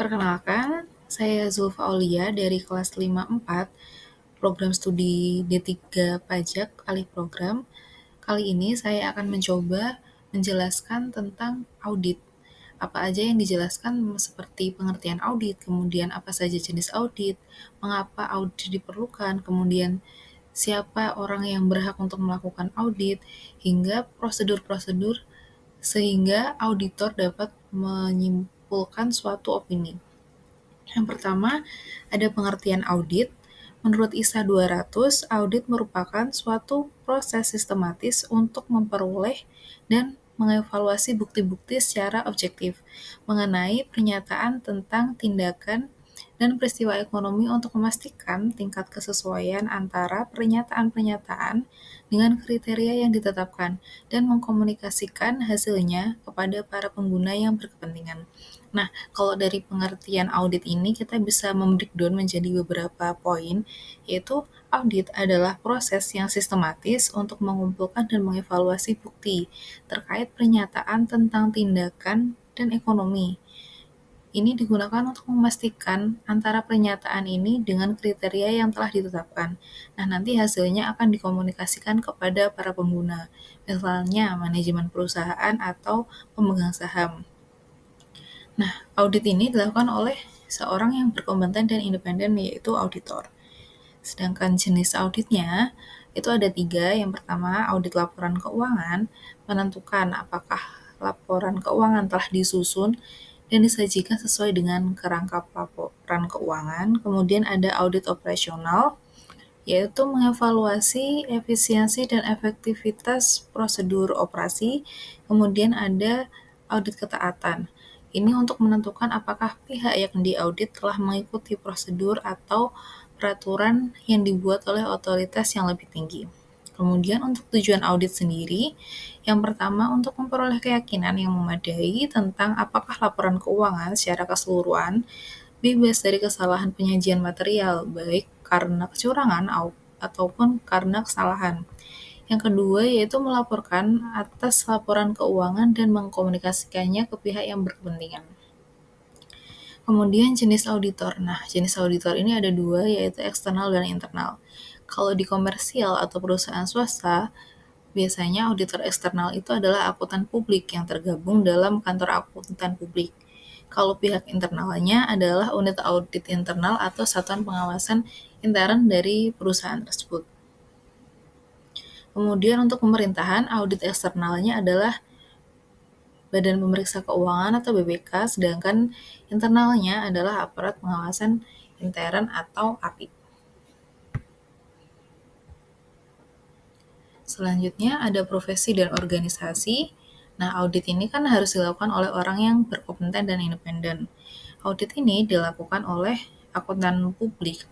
Perkenalkan, saya Zulfa Aulia dari kelas 5-4, program studi D3 Pajak alih program. Kali ini saya akan mencoba menjelaskan tentang audit. Apa aja yang dijelaskan seperti pengertian audit, kemudian apa saja jenis audit, mengapa audit diperlukan, kemudian siapa orang yang berhak untuk melakukan audit, hingga prosedur-prosedur sehingga auditor dapat menyimpulkan suatu opini. Yang pertama, ada pengertian audit. Menurut ISA 200, audit merupakan suatu proses sistematis untuk memperoleh dan mengevaluasi bukti-bukti secara objektif mengenai pernyataan tentang tindakan dan peristiwa ekonomi untuk memastikan tingkat kesesuaian antara pernyataan-pernyataan dengan kriteria yang ditetapkan dan mengkomunikasikan hasilnya kepada para pengguna yang berkepentingan. Nah, kalau dari pengertian audit ini kita bisa membreakdown menjadi beberapa poin, yaitu audit adalah proses yang sistematis untuk mengumpulkan dan mengevaluasi bukti terkait pernyataan tentang tindakan dan ekonomi. Ini digunakan untuk memastikan antara pernyataan ini dengan kriteria yang telah ditetapkan. Nah, nanti hasilnya akan dikomunikasikan kepada para pengguna, misalnya manajemen perusahaan atau pemegang saham. Nah, audit ini dilakukan oleh seorang yang berkompeten dan independen, yaitu auditor. Sedangkan jenis auditnya itu ada 3. Yang pertama, audit laporan keuangan, menentukan apakah laporan keuangan telah disusun dan disajikan sesuai dengan kerangka laporan keuangan. Kemudian ada audit operasional, yaitu mengevaluasi efisiensi dan efektivitas prosedur operasi. Kemudian ada audit ketaatan. Ini untuk menentukan apakah pihak yang diaudit telah mengikuti prosedur atau peraturan yang dibuat oleh otoritas yang lebih tinggi. Kemudian untuk tujuan audit sendiri, yang pertama untuk memperoleh keyakinan yang memadai tentang apakah laporan keuangan secara keseluruhan bebas dari kesalahan penyajian material, baik karena kecurangan ataupun karena kesalahan. Yang kedua yaitu melaporkan atas laporan keuangan dan mengkomunikasikannya ke pihak yang berkepentingan. Kemudian jenis auditor. Nah, jenis auditor ini ada 2, yaitu eksternal dan internal. Kalau di komersial atau perusahaan swasta, biasanya auditor eksternal itu adalah akuntan publik yang tergabung dalam kantor akuntan publik. Kalau pihak internalnya adalah unit audit internal atau satuan pengawasan intern dari perusahaan tersebut. Kemudian untuk pemerintahan, audit eksternalnya adalah Badan Pemeriksa Keuangan atau BPK, sedangkan internalnya adalah aparat pengawasan intern atau API. Selanjutnya ada profesi dan organisasi. Nah, audit ini kan harus dilakukan oleh orang yang berkompeten dan independen. Audit ini dilakukan oleh akuntan publik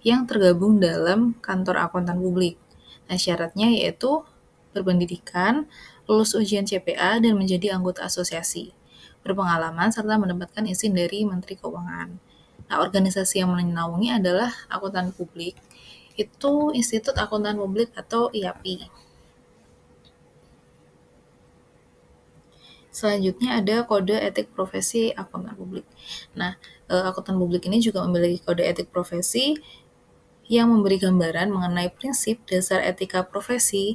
yang tergabung dalam kantor akuntan publik. Nah, syaratnya yaitu berpendidikan, lulus ujian CPA, dan menjadi anggota asosiasi, berpengalaman, serta mendapatkan izin dari Menteri Keuangan. Nah, organisasi yang menaungi adalah akuntan publik, itu Institut Akuntan Publik atau IAPI. Selanjutnya ada kode etik profesi akuntan publik. Nah, akuntan publik ini juga memiliki kode etik profesi yang memberi gambaran mengenai prinsip dasar etika profesi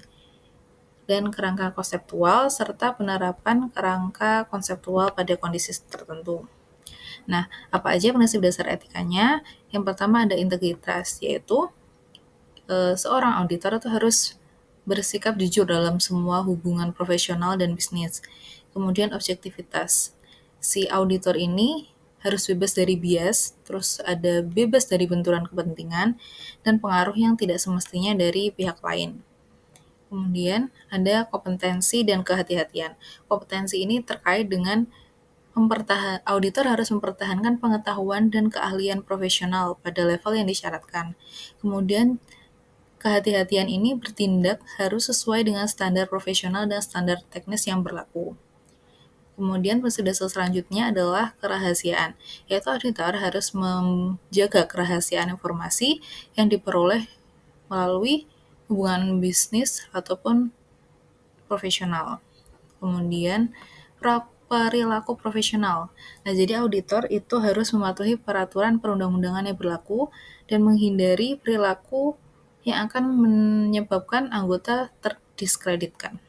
dan kerangka konseptual, serta penerapan kerangka konseptual pada kondisi tertentu. Nah, apa aja prinsip dasar etikanya? Yang pertama ada integritas, yaitu seorang auditor itu harus bersikap jujur dalam semua hubungan profesional dan bisnis. Kemudian objektivitas. Si auditor ini harus bebas dari bias, terus ada bebas dari benturan kepentingan, dan pengaruh yang tidak semestinya dari pihak lain. Kemudian ada kompetensi dan kehati-hatian. Kompetensi ini terkait dengan auditor harus mempertahankan pengetahuan dan keahlian profesional pada level yang disyaratkan. Kemudian kehati-hatian ini bertindak harus sesuai dengan standar profesional dan standar teknis yang berlaku. Kemudian prinsip dasar selanjutnya adalah kerahasiaan, yaitu auditor harus menjaga kerahasiaan informasi yang diperoleh melalui hubungan bisnis ataupun profesional. Kemudian perilaku profesional. Nah, jadi auditor itu harus mematuhi peraturan perundang-undangan yang berlaku dan menghindari perilaku yang akan menyebabkan anggota terdiskreditkan.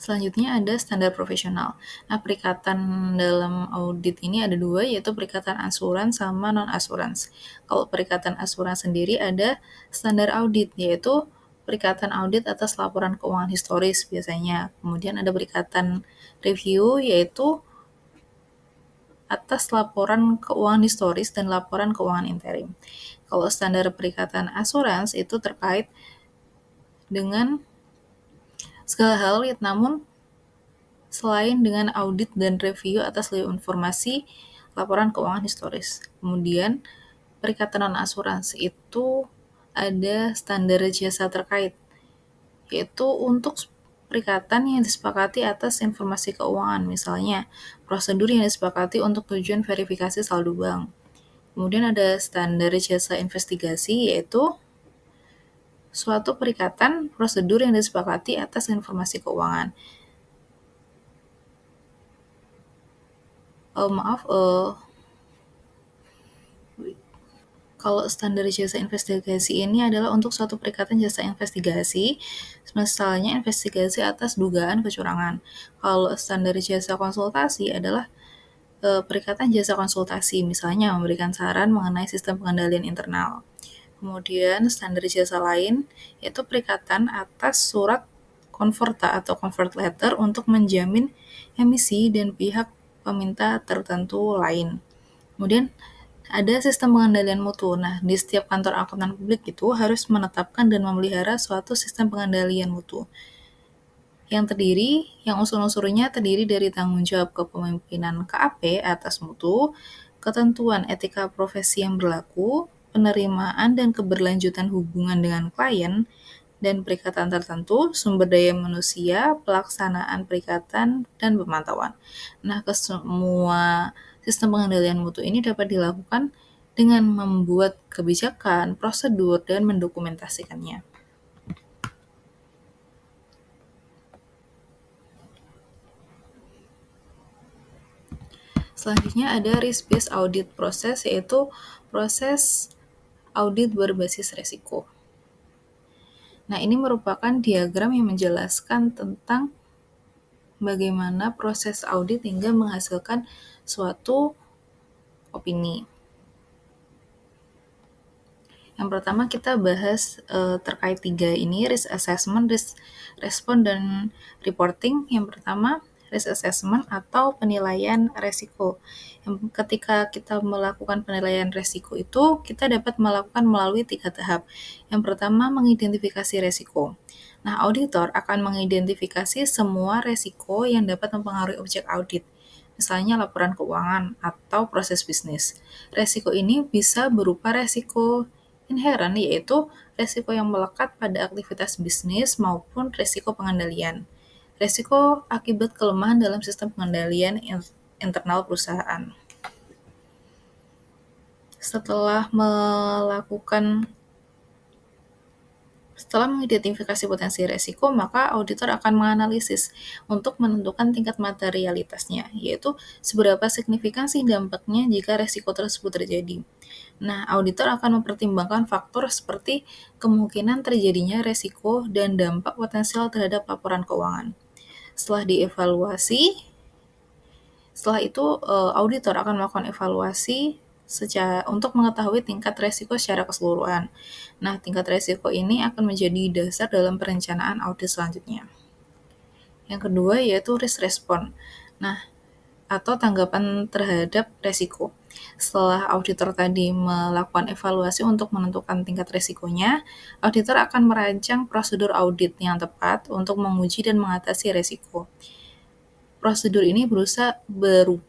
Selanjutnya ada standar profesional. Nah, perikatan dalam audit ini ada dua, yaitu perikatan asuran sama non-asurans. Kalau perikatan asuran sendiri ada standar audit, yaitu perikatan audit atas laporan keuangan historis biasanya. Kemudian ada perikatan review, yaitu atas laporan keuangan historis dan laporan keuangan interim. Kalau standar perikatan asurans itu terkait dengan segala hal, namun selain dengan audit dan review atas informasi laporan keuangan historis. Kemudian, perikatan non-asuransi itu ada standar jasa terkait, yaitu untuk perikatan yang disepakati atas informasi keuangan, misalnya prosedur yang disepakati untuk tujuan verifikasi saldo bank. Kemudian ada standar jasa investigasi, yaitu suatu perikatan prosedur yang disepakati atas informasi keuangan. Kalau standar jasa investigasi ini adalah untuk suatu perikatan jasa investigasi, misalnya investigasi atas dugaan kecurangan. Kalau standar jasa konsultasi adalah perikatan jasa konsultasi, misalnya memberikan saran mengenai sistem pengendalian internal. Kemudian standar jasa lain yaitu perikatan atas surat converta atau convert letter untuk menjamin emisi dan pihak peminta tertentu lain. Kemudian ada sistem pengendalian mutu. Nah, di setiap kantor akuntan publik itu harus menetapkan dan memelihara suatu sistem pengendalian mutu yang unsur-unsurnya terdiri dari tanggung jawab kepemimpinan KAP atas mutu, ketentuan etika profesi yang berlaku, penerimaan dan keberlanjutan hubungan dengan klien, dan perikatan tertentu, sumber daya manusia, pelaksanaan perikatan, dan pemantauan. Nah, semua sistem pengendalian mutu ini dapat dilakukan dengan membuat kebijakan, prosedur, dan mendokumentasikannya. Selanjutnya ada risk-based audit process, yaitu proses audit berbasis resiko. Nah, ini merupakan diagram yang menjelaskan tentang bagaimana proses audit hingga menghasilkan suatu opini. Yang pertama kita bahas terkait tiga ini, risk assessment, risk response, dan reporting. Yang pertama, risk assessment atau penilaian resiko. Ketika kita melakukan penilaian resiko itu, kita dapat melakukan melalui 3 tahap. Yang pertama, mengidentifikasi resiko. Nah, auditor akan mengidentifikasi semua resiko yang dapat mempengaruhi objek audit, misalnya laporan keuangan atau proses bisnis. Resiko ini bisa berupa resiko inheren, yaitu resiko yang melekat pada aktivitas bisnis maupun resiko pengendalian. Resiko akibat kelemahan dalam sistem pengendalian internal perusahaan. Setelah mengidentifikasi potensi resiko, maka auditor akan menganalisis untuk menentukan tingkat materialitasnya, yaitu seberapa signifikansi dampaknya jika resiko tersebut terjadi. Nah, auditor akan mempertimbangkan faktor seperti kemungkinan terjadinya resiko dan dampak potensial terhadap laporan keuangan. Setelah itu auditor akan melakukan evaluasi untuk mengetahui tingkat resiko secara keseluruhan. Nah, tingkat resiko ini akan menjadi dasar dalam perencanaan audit selanjutnya. Yang kedua yaitu risk response. Nah, atau tanggapan terhadap resiko. Setelah auditor tadi melakukan evaluasi untuk menentukan tingkat resikonya, auditor akan merancang prosedur audit yang tepat untuk menguji dan mengatasi resiko. Prosedur ini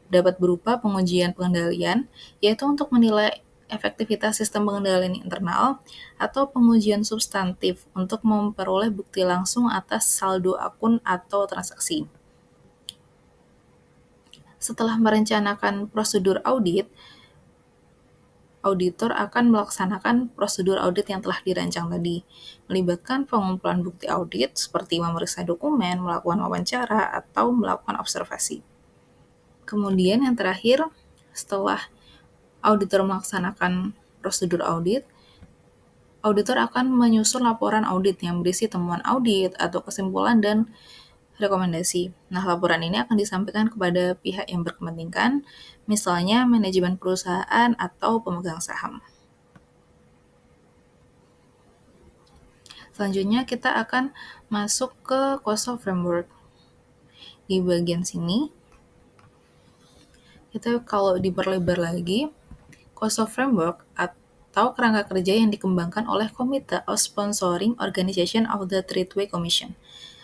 dapat berupa pengujian pengendalian, yaitu untuk menilai efektivitas sistem pengendalian internal, atau pengujian substantif untuk memperoleh bukti langsung atas saldo akun atau transaksi. Setelah merencanakan prosedur audit, auditor akan melaksanakan prosedur audit yang telah dirancang tadi, melibatkan pengumpulan bukti audit seperti memeriksa dokumen, melakukan wawancara, atau melakukan observasi. Kemudian yang terakhir, setelah auditor melaksanakan prosedur audit, auditor akan menyusun laporan audit yang berisi temuan audit atau kesimpulan dan rekomendasi. Nah, laporan ini akan disampaikan kepada pihak yang berkepentingan, misalnya manajemen perusahaan atau pemegang saham. Selanjutnya kita akan masuk ke COSO Framework. Di bagian sini, kita kalau diperlebar lagi, COSO Framework atau kerangka kerja yang dikembangkan oleh Komite of Sponsoring Organization of the Tradeway Commission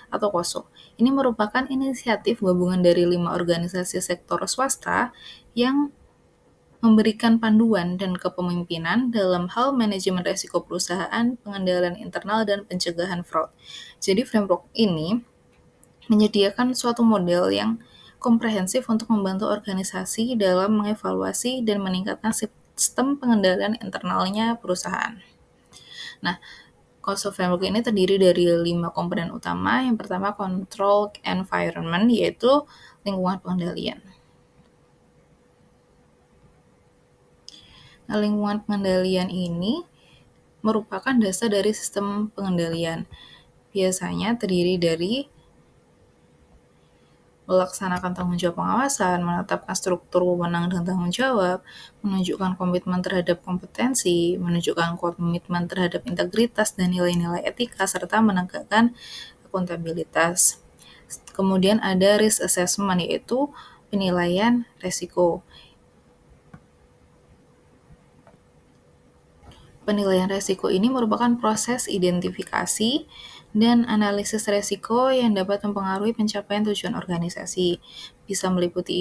atau COSO. Ini merupakan inisiatif gabungan dari 5 organisasi sektor swasta yang memberikan panduan dan kepemimpinan dalam hal manajemen risiko perusahaan, pengendalian internal, dan pencegahan fraud. Jadi framework ini menyediakan suatu model yang komprehensif untuk membantu organisasi dalam mengevaluasi dan meningkatkan sistem pengendalian internalnya perusahaan. Nah, COSO Framework ini terdiri dari 5 komponen utama. Yang pertama, control environment, yaitu lingkungan pengendalian. Nah, lingkungan pengendalian ini merupakan dasar dari sistem pengendalian. Biasanya terdiri dari melaksanakan tanggung jawab pengawasan, menetapkan struktur wewenang dan tanggung jawab, menunjukkan komitmen terhadap kompetensi, menunjukkan komitmen terhadap integritas dan nilai-nilai etika, serta menegakkan akuntabilitas. Kemudian ada risk assessment, yaitu penilaian resiko. Penilaian resiko ini merupakan proses identifikasi dan analisis resiko yang dapat mempengaruhi pencapaian tujuan organisasi. Bisa meliputi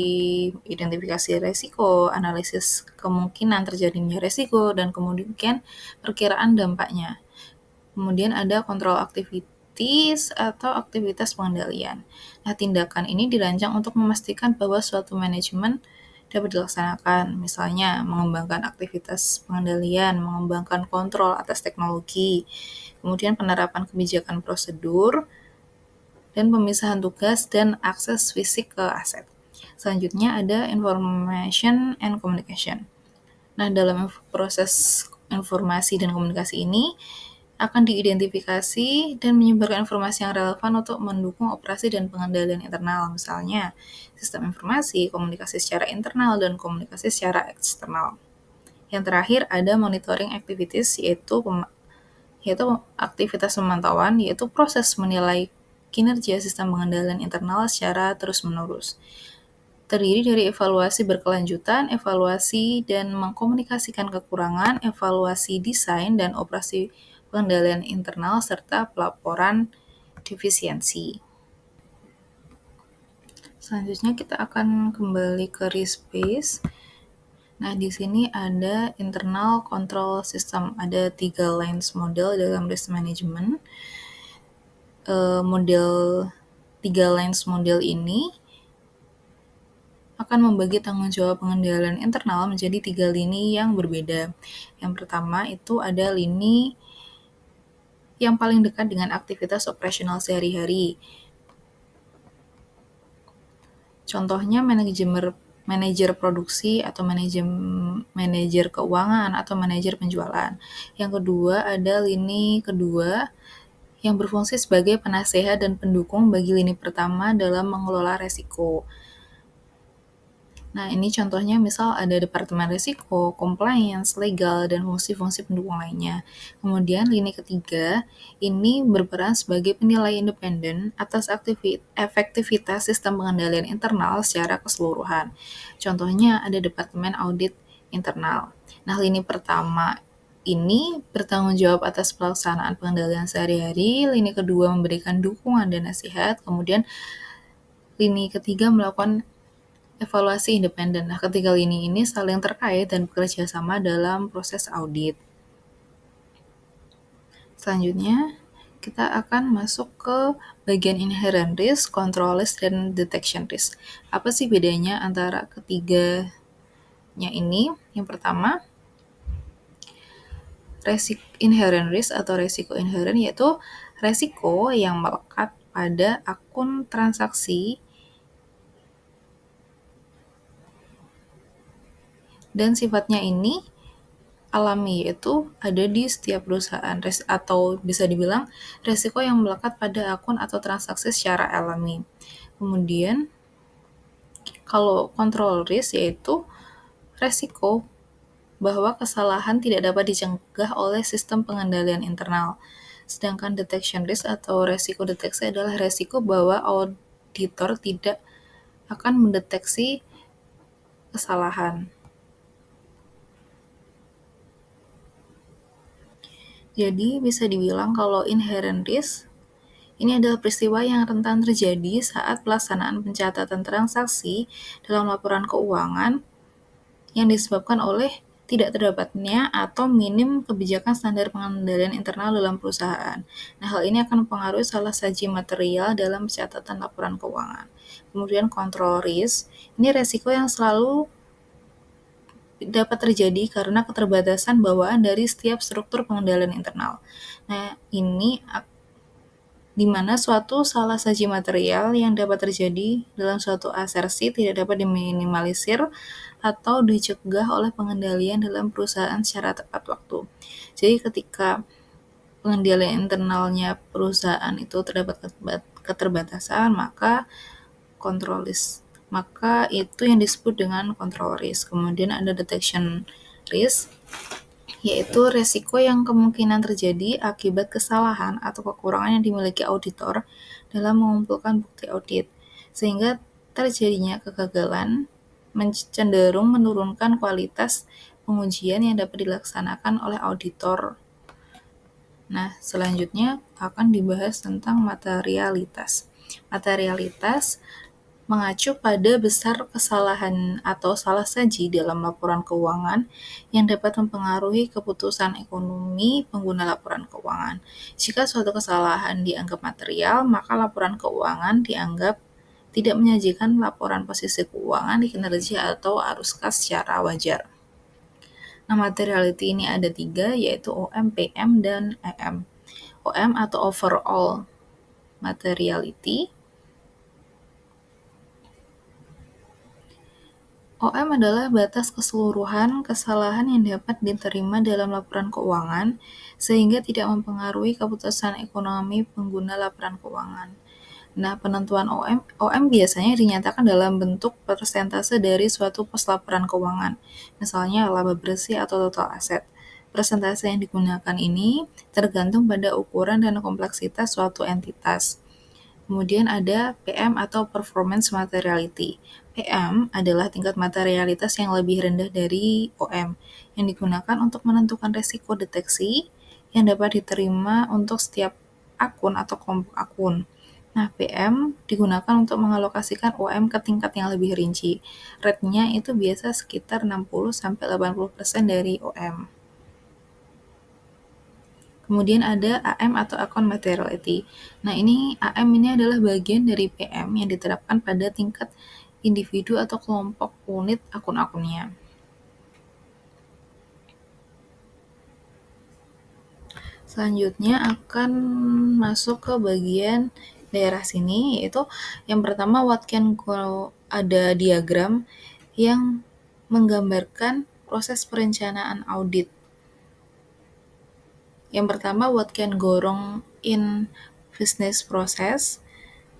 identifikasi resiko, analisis kemungkinan terjadinya resiko, dan kemudian perkiraan dampaknya. Kemudian ada kontrol activities atau aktivitas pengendalian. Nah, tindakan ini dirancang untuk memastikan bahwa suatu manajemen dapat dilaksanakan, misalnya mengembangkan aktivitas pengendalian, mengembangkan kontrol atas teknologi, kemudian penerapan kebijakan prosedur, dan pemisahan tugas dan akses fisik ke aset. Selanjutnya ada information and communication. Nah, dalam proses informasi dan komunikasi ini akan diidentifikasi dan menyebarkan informasi yang relevan untuk mendukung operasi dan pengendalian internal, misalnya sistem informasi, komunikasi secara internal, dan komunikasi secara eksternal. Yang terakhir ada monitoring activities, yaitu aktivitas pemantauan, yaitu proses menilai kinerja sistem pengendalian internal secara terus-menerus. Terdiri dari evaluasi berkelanjutan, evaluasi dan mengkomunikasikan kekurangan, evaluasi desain dan operasi pengendalian internal, serta pelaporan defisiensi. Selanjutnya kita akan kembali ke risk base. Nah, di sini ada internal control system. Ada 3 lines model dalam risk management. Model 3 lines model ini akan membagi tanggung jawab pengendalian internal menjadi 3 lini yang berbeda. Yang pertama itu ada lini yang paling dekat dengan aktivitas operasional sehari-hari. Contohnya manajer produksi atau manajer keuangan atau manajer penjualan. Yang kedua ada lini kedua yang berfungsi sebagai penasehat dan pendukung bagi lini pertama dalam mengelola resiko. Nah, ini contohnya misal ada departemen risiko, compliance, legal, dan fungsi-fungsi pendukung lainnya. Kemudian lini ketiga, ini berperan sebagai penilai independen atas efektivitas sistem pengendalian internal secara keseluruhan. Contohnya ada departemen audit internal. Nah, lini pertama ini bertanggung jawab atas pelaksanaan pengendalian sehari-hari, lini kedua memberikan dukungan dan nasihat, kemudian lini ketiga melakukan evaluasi independen. Nah, ketiga lini ini saling terkait dan bekerja sama dalam proses audit. Selanjutnya, kita akan masuk ke bagian inherent risk, control risk, dan detection risk. Apa sih bedanya antara ketiganya ini? Yang pertama, inherent risk atau resiko inherent yaitu resiko yang melekat pada akun transaksi dan sifatnya ini alami, yaitu ada di setiap perusahaan atau bisa dibilang resiko yang melekat pada akun atau transaksi secara alami. Kemudian kalau control risk yaitu resiko bahwa kesalahan tidak dapat dicegah oleh sistem pengendalian internal. Sedangkan detection risk atau resiko deteksi adalah resiko bahwa auditor tidak akan mendeteksi kesalahan. Jadi bisa dibilang kalau inherent risk ini adalah peristiwa yang rentan terjadi saat pelaksanaan pencatatan transaksi dalam laporan keuangan yang disebabkan oleh tidak terdapatnya atau minim kebijakan standar pengendalian internal dalam perusahaan. Nah, hal ini akan mempengaruhi salah saji material dalam pencatatan laporan keuangan. Kemudian control risk, ini resiko yang selalu dapat terjadi karena keterbatasan bawaan dari setiap struktur pengendalian internal. Nah, ini di mana suatu salah saji material yang dapat terjadi dalam suatu asersi tidak dapat diminimalisir atau dicegah oleh pengendalian dalam perusahaan secara tepat waktu. Jadi ketika pengendalian internalnya perusahaan itu terdapat keterbatasan, maka itu yang disebut dengan control risk. Kemudian ada detection risk, yaitu resiko yang kemungkinan terjadi akibat kesalahan atau kekurangan yang dimiliki auditor dalam mengumpulkan bukti audit, sehingga terjadinya kegagalan cenderung menurunkan kualitas pengujian yang dapat dilaksanakan oleh auditor. Nah, selanjutnya akan dibahas tentang materialitas. Materialitas mengacu pada besar kesalahan atau salah saji dalam laporan keuangan yang dapat mempengaruhi keputusan ekonomi pengguna laporan keuangan. Jika suatu kesalahan dianggap material, maka laporan keuangan dianggap tidak menyajikan laporan posisi keuangan di kinerja atau arus kas secara wajar. Nah, materiality ini ada 3, yaitu OM, PM, dan EM. OM atau overall materiality. OM adalah batas keseluruhan kesalahan yang dapat diterima dalam laporan keuangan sehingga tidak mempengaruhi keputusan ekonomi pengguna laporan keuangan. Nah, penentuan OM biasanya dinyatakan dalam bentuk persentase dari suatu pos laporan keuangan, misalnya laba bersih atau total aset. Persentase yang digunakan ini tergantung pada ukuran dan kompleksitas suatu entitas. Kemudian ada PM atau Performance Materiality. PM adalah tingkat materialitas yang lebih rendah dari OM, yang digunakan untuk menentukan resiko deteksi yang dapat diterima untuk setiap akun atau kelompok akun. Nah, PM digunakan untuk mengalokasikan OM ke tingkat yang lebih rinci. Rate-nya itu biasa sekitar 60-80% dari OM. Kemudian ada AM atau Account Materiality. Nah, AM ini adalah bagian dari PM yang diterapkan pada tingkat individu atau kelompok unit akun-akunnya. Selanjutnya akan masuk ke bagian daerah sini, yaitu yang pertama what can go, ada diagram yang menggambarkan proses perencanaan audit. Yang pertama, what can go wrong in business process.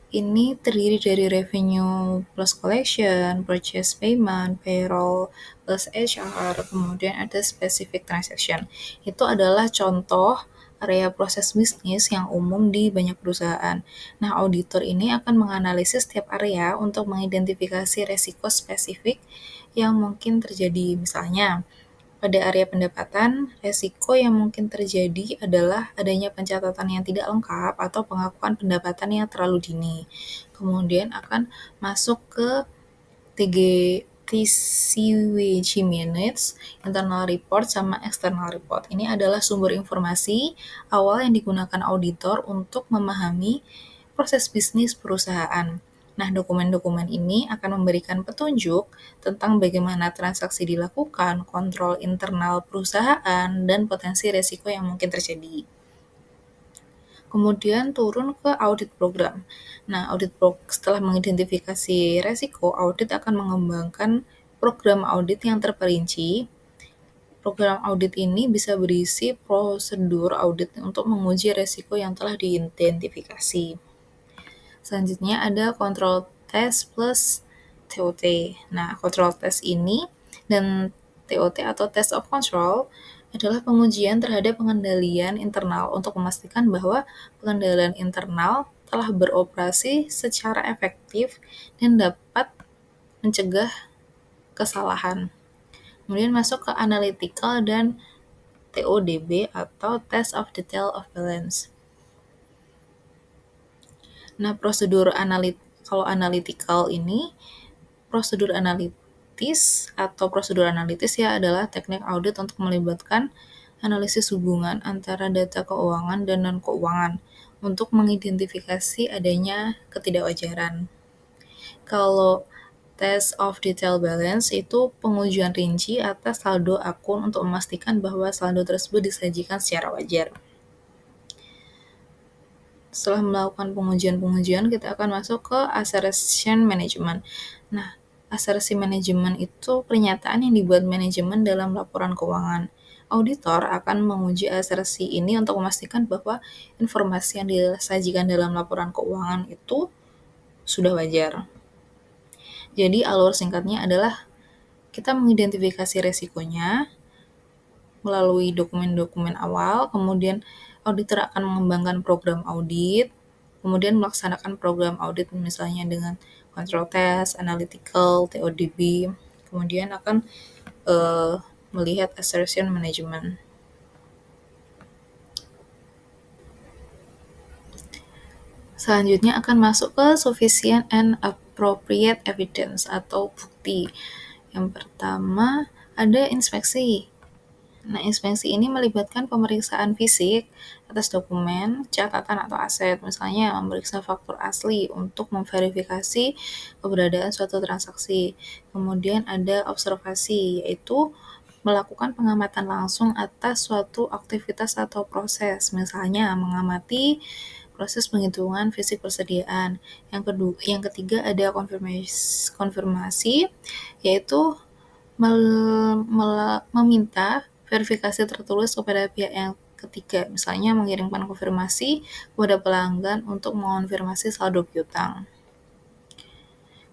Ini terdiri dari revenue plus collection, purchase payment, payroll plus HR, kemudian ada specific transaction. Itu adalah contoh area proses bisnis yang umum di banyak perusahaan. Nah, auditor ini akan menganalisis setiap area untuk mengidentifikasi resiko spesifik yang mungkin terjadi. Misalnya, pada area pendapatan, resiko yang mungkin terjadi adalah adanya pencatatan yang tidak lengkap atau pengakuan pendapatan yang terlalu dini. Kemudian akan masuk ke TCWG minutes, internal report, sama external report. Ini adalah sumber informasi awal yang digunakan auditor untuk memahami proses bisnis perusahaan. Nah, dokumen-dokumen ini akan memberikan petunjuk tentang bagaimana transaksi dilakukan, kontrol internal perusahaan, dan potensi risiko yang mungkin terjadi. Kemudian turun ke audit program. Nah, setelah mengidentifikasi resiko, audit akan mengembangkan program audit yang terperinci. Program audit ini bisa berisi prosedur audit untuk menguji resiko yang telah diidentifikasi. Selanjutnya ada control test plus TOT. Nah, control test ini dan TOT atau test of control adalah pengujian terhadap pengendalian internal untuk memastikan bahwa pengendalian internal telah beroperasi secara efektif dan dapat mencegah kesalahan. Kemudian masuk ke analytical dan TODB atau test of detail of balance. Nah, kalau analytical ini, prosedur analitis ya adalah teknik audit untuk melibatkan analisis hubungan antara data keuangan dan non-keuangan untuk mengidentifikasi adanya ketidakwajaran. Kalau test of detail balance itu pengujian rinci atas saldo akun untuk memastikan bahwa saldo tersebut disajikan secara wajar. Setelah melakukan pengujian-pengujian, kita akan masuk ke assertion management. Nah, assertion management itu pernyataan yang dibuat manajemen dalam laporan keuangan. Auditor akan menguji asersi ini untuk memastikan bahwa informasi yang disajikan dalam laporan keuangan itu sudah wajar. Jadi alur singkatnya adalah kita mengidentifikasi resikonya melalui dokumen-dokumen awal, kemudian auditor akan mengembangkan program audit, kemudian melaksanakan program audit misalnya dengan control test, analytical, TODB, kemudian akan melihat assertion management. Selanjutnya akan masuk ke sufficient and appropriate evidence atau bukti. Yang pertama ada inspeksi. Nah, inspeksi ini melibatkan pemeriksaan fisik atas dokumen, catatan atau aset, misalnya memeriksa faktur asli untuk memverifikasi keberadaan suatu transaksi. Kemudian ada observasi, yaitu melakukan pengamatan langsung atas suatu aktivitas atau proses, misalnya mengamati proses penghitungan fisik persediaan. Yang ketiga ada konfirmasi, yaitu meminta verifikasi tertulis kepada pihak yang ketiga, misalnya mengirimkan konfirmasi kepada pelanggan untuk mengonfirmasi saldo piutang.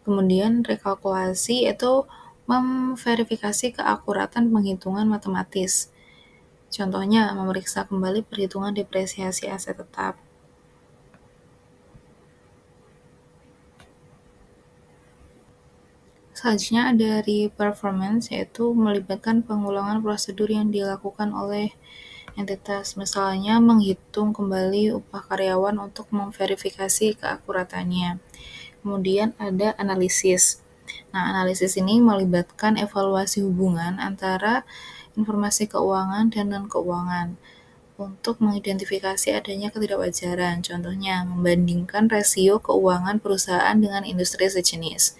Kemudian rekalkulasi itu memverifikasi keakuratan penghitungan matematis. Contohnya, memeriksa kembali perhitungan depresiasi aset tetap. Selanjutnya dari performance, yaitu melibatkan pengulangan prosedur yang dilakukan oleh entitas, misalnya menghitung kembali upah karyawan untuk memverifikasi keakuratannya. Kemudian ada analisis. Nah, analisis ini melibatkan evaluasi hubungan antara informasi keuangan dan non-keuangan untuk mengidentifikasi adanya ketidakwajaran. Contohnya, membandingkan rasio keuangan perusahaan dengan industri sejenis.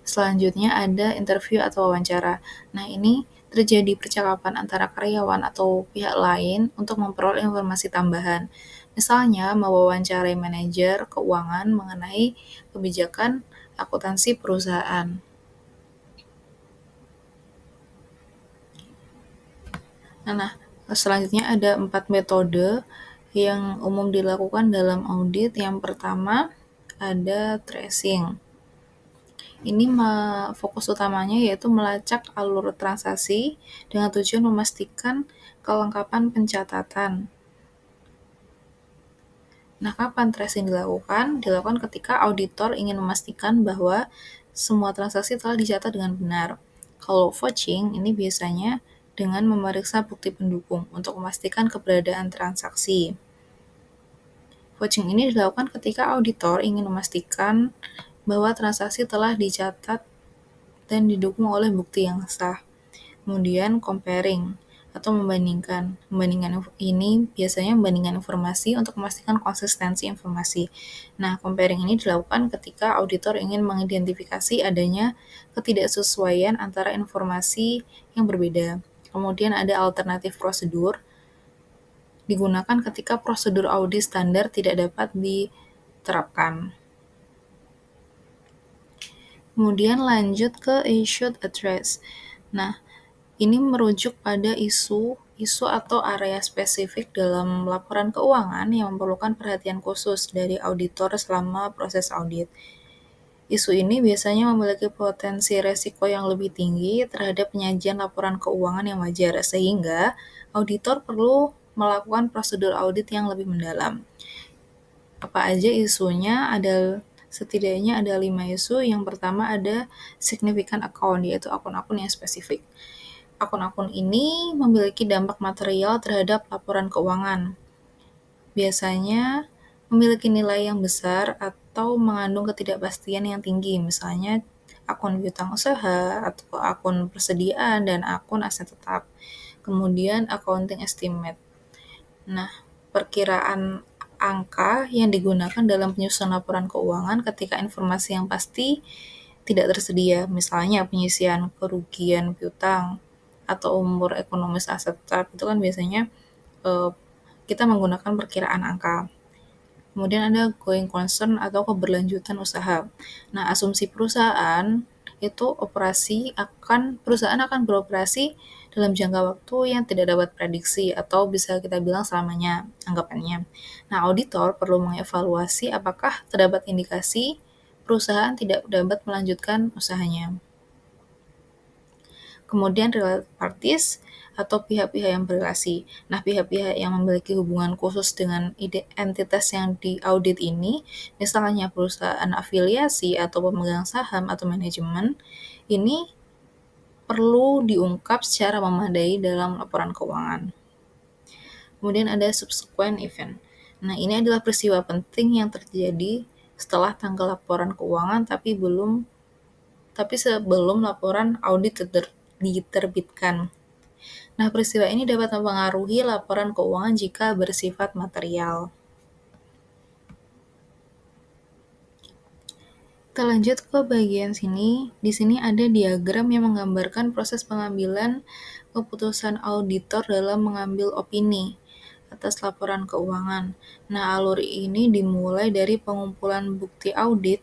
Selanjutnya ada interview atau wawancara. Nah, ini terjadi percakapan antara karyawan atau pihak lain untuk memperoleh informasi tambahan. Misalnya, mewawancarai manajer keuangan mengenai kebijakan akuntansi perusahaan. Nah, selanjutnya ada 4 metode yang umum dilakukan dalam audit. Yang pertama ada tracing. Ini fokus utamanya yaitu melacak alur transaksi dengan tujuan memastikan kelengkapan pencatatan. Nah, kapan tracing dilakukan? Dilakukan ketika auditor ingin memastikan bahwa semua transaksi telah dicatat dengan benar. Kalau vouching, ini biasanya dengan memeriksa bukti pendukung untuk memastikan keberadaan transaksi. Vouching ini dilakukan ketika auditor ingin memastikan bahwa transaksi telah dicatat dan didukung oleh bukti yang sah. Kemudian comparing atau membandingkan. Membandingkan ini biasanya membandingkan informasi untuk memastikan konsistensi informasi. Nah, comparing ini dilakukan ketika auditor ingin mengidentifikasi adanya ketidaksesuaian antara informasi yang berbeda. Kemudian ada alternatif prosedur, digunakan ketika prosedur audit standar tidak dapat diterapkan. Kemudian lanjut ke issued address. Nah, ini merujuk pada isu atau area spesifik dalam laporan keuangan yang memerlukan perhatian khusus dari auditor selama proses audit. Isu ini biasanya memiliki potensi resiko yang lebih tinggi terhadap penyajian laporan keuangan yang wajar, sehingga auditor perlu melakukan prosedur audit yang lebih mendalam. Apa aja isunya? Setidaknya ada 5 isu. Yang pertama ada significant account, yaitu akun-akun yang spesifik. Akun-akun ini memiliki dampak material terhadap laporan keuangan. Biasanya memiliki nilai yang besar atau mengandung ketidakpastian yang tinggi, misalnya akun piutang usaha, atau akun persediaan, dan akun aset tetap. Kemudian accounting estimate. Nah, perkiraan angka yang digunakan dalam penyusunan laporan keuangan ketika informasi yang pasti tidak tersedia, misalnya penyisian kerugian piutang atau umur ekonomis aset tetap, itu kan biasanya kita menggunakan perkiraan angka. Kemudian ada going concern atau keberlanjutan usaha. Nah, asumsi perusahaan akan beroperasi dalam jangka waktu yang tidak dapat prediksi atau bisa kita bilang selamanya anggapannya. Nah, auditor perlu mengevaluasi apakah terdapat indikasi perusahaan tidak dapat melanjutkan usahanya. Kemudian related parties atau pihak-pihak yang berrelasi. Nah, pihak-pihak yang memiliki hubungan khusus dengan entitas yang diaudit ini, misalnya perusahaan afiliasi atau pemegang saham atau manajemen, ini perlu diungkap secara memadai dalam laporan keuangan. Kemudian ada subsequent event. Nah, ini adalah peristiwa penting yang terjadi setelah tanggal laporan keuangan tapi sebelum laporan audit diterbitkan. Nah, peristiwa ini dapat mempengaruhi laporan keuangan jika bersifat material. Kita lanjut ke bagian sini. Di sini ada diagram yang menggambarkan proses pengambilan keputusan auditor dalam mengambil opini atas laporan keuangan. Nah, alur ini dimulai dari pengumpulan bukti audit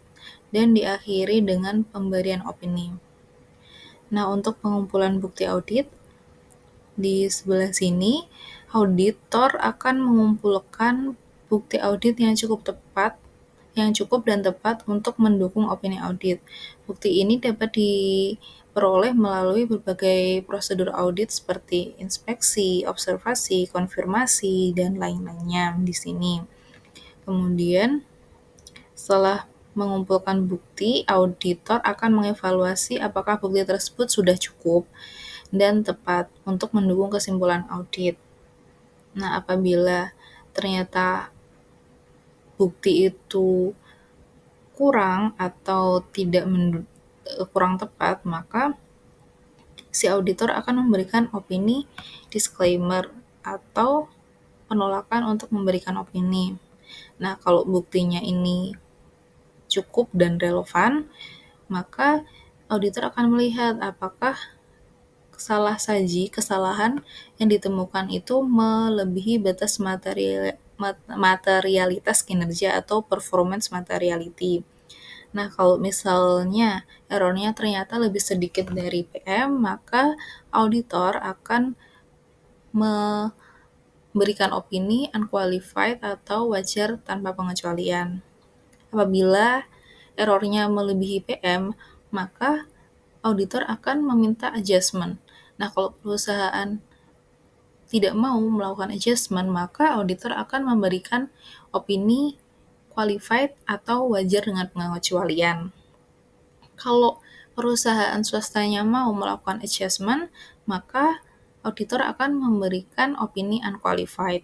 dan diakhiri dengan pemberian opini. Nah, untuk pengumpulan bukti audit, di sebelah sini, auditor akan mengumpulkan bukti audit yang cukup dan tepat untuk mendukung opini audit. Bukti ini dapat diperoleh melalui berbagai prosedur audit seperti inspeksi, observasi, konfirmasi, dan lain-lainnya di sini. Kemudian, setelah mengumpulkan bukti, auditor akan mengevaluasi apakah bukti tersebut sudah cukup dan tepat untuk mendukung kesimpulan audit. Nah, apabila ternyata bukti itu kurang atau kurang tepat, maka si auditor akan memberikan opini disclaimer atau penolakan untuk memberikan opini. Nah, kalau buktinya ini cukup dan relevan, maka auditor akan melihat apakah kesalahan yang ditemukan itu melebihi batas materialitas kinerja atau performance materiality. Nah, kalau misalnya errornya ternyata lebih sedikit dari PM, maka auditor akan memberikan opini unqualified atau wajar tanpa pengecualian. Apabila errornya melebihi PM, maka auditor akan meminta adjustment. Nah, kalau perusahaan tidak mau melakukan adjustment, maka auditor akan memberikan opini qualified atau wajar dengan pengecualian. Kalau perusahaan swastanya mau melakukan adjustment, maka auditor akan memberikan opini unqualified.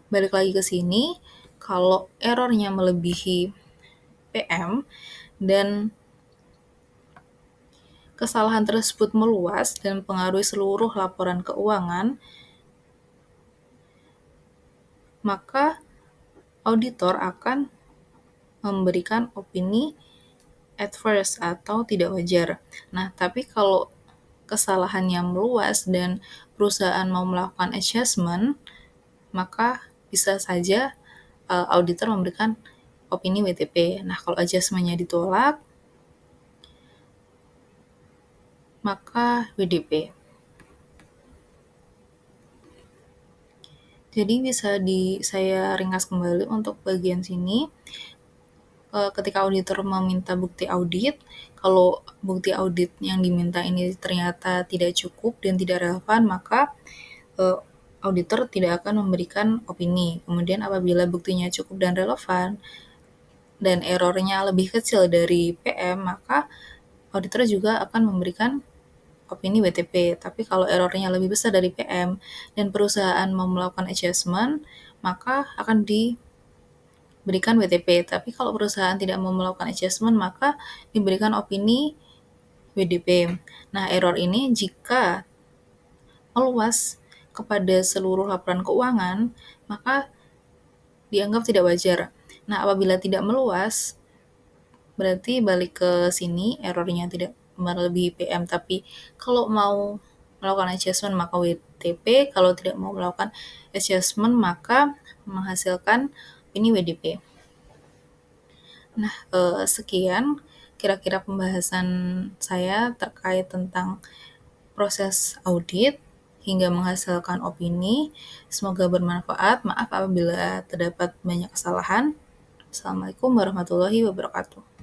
Balik lagi ke sini, kalau errornya melebihi PM dan kesalahan tersebut meluas dan mempengaruhi seluruh laporan keuangan, maka auditor akan memberikan opini adverse atau tidak wajar. Nah, tapi kalau kesalahannya meluas dan perusahaan mau melakukan adjustment, maka bisa saja auditor memberikan opini WTP. Nah, kalau adjustment-nya ditolak, maka WDP. Jadi bisa saya ringkas kembali untuk bagian sini. Ketika auditor meminta bukti audit, kalau bukti audit yang diminta ini ternyata tidak cukup dan tidak relevan, maka auditor tidak akan memberikan opini. Kemudian apabila buktinya cukup dan relevan, dan errornya lebih kecil dari PM, maka auditor juga akan memberikan opini WTP. Tapi kalau errornya lebih besar dari PM dan perusahaan mau melakukan adjustment, maka akan diberikan WTP. Tapi kalau perusahaan tidak mau melakukan adjustment, maka diberikan opini WDP. Nah, error ini jika meluas kepada seluruh laporan keuangan, maka dianggap tidak wajar. Nah, apabila tidak meluas, berarti balik ke sini errornya tidak melebihi PM, tapi kalau mau melakukan adjustment maka WTP, kalau tidak mau melakukan adjustment maka menghasilkan ini WDP. Nah, sekian kira-kira pembahasan saya terkait tentang proses audit hingga menghasilkan opini. Semoga bermanfaat. Maaf apabila terdapat banyak kesalahan. Assalamualaikum warahmatullahi wabarakatuh.